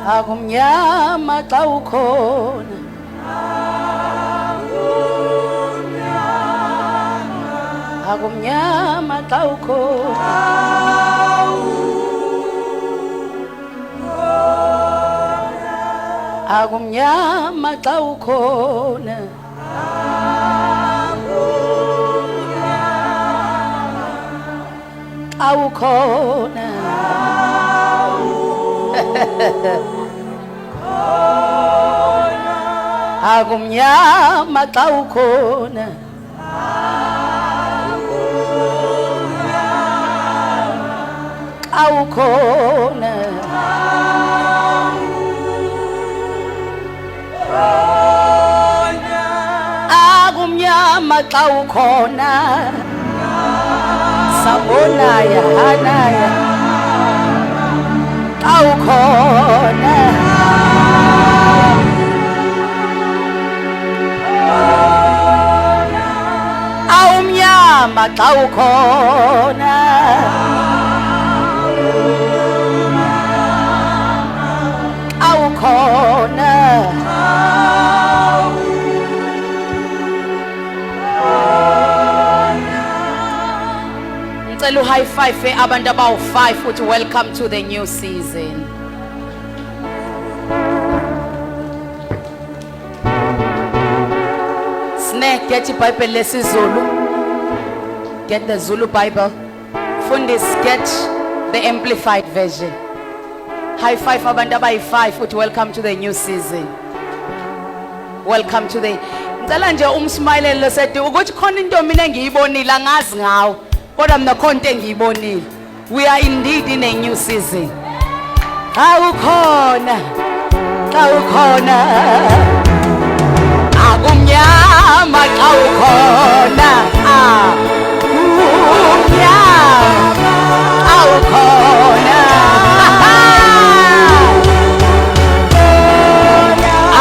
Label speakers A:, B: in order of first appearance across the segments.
A: Akumnyama xa ukhona. Akumnyama xa ukhona. Akumnyama xa ukhona. Xa ukhona. Akumnyama xa ukhona. Xa ukhona. Akumnyama xa ukhona. Sabonaya hanaya. Xa ukhona. Awumnyama xa ukhona. Xa ukhona. Ngicela high five abantu abawu5 uthi welcome to the new season. Snake get iBhayibheli lesizulu. Get the Zulu Bible. Fundis get the amplified version. High five abantu abayi5 uthi welcome to the new season. Welcome to the. Ngicela nje umsmayilele lesethi ukuthi khona into mina engiyibonile angazi ngawo. Kodwa mina khona into engiyibonile. We are indeed in a new season. Awukhona. Awukhona. Akumnyama xa ukhona. Akumnyama xa ukhona.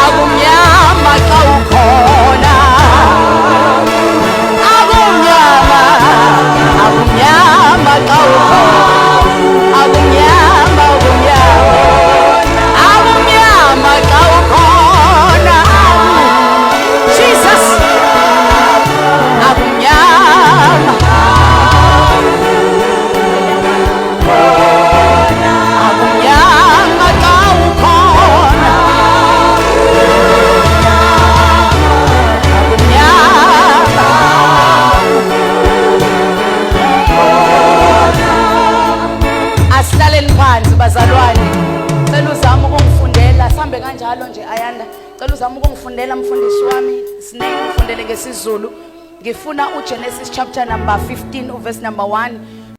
A: Akumnyama xa ukhona. Akumnyama. Akumnyama xa ukhona. Akumnyama, akumnyama xa ukhona. Jesus. Akumnyama. Akumnyama xa ukhona. Asilaleni phansi bazalwane. Cela uzame ukungifundela sambe kanjalo nje Ayanda. Cela uzame ukungifundela mfundisi wami Snake ufundele ngesiZulu. Ngifuna uGenesis chapter number 15 verse number 1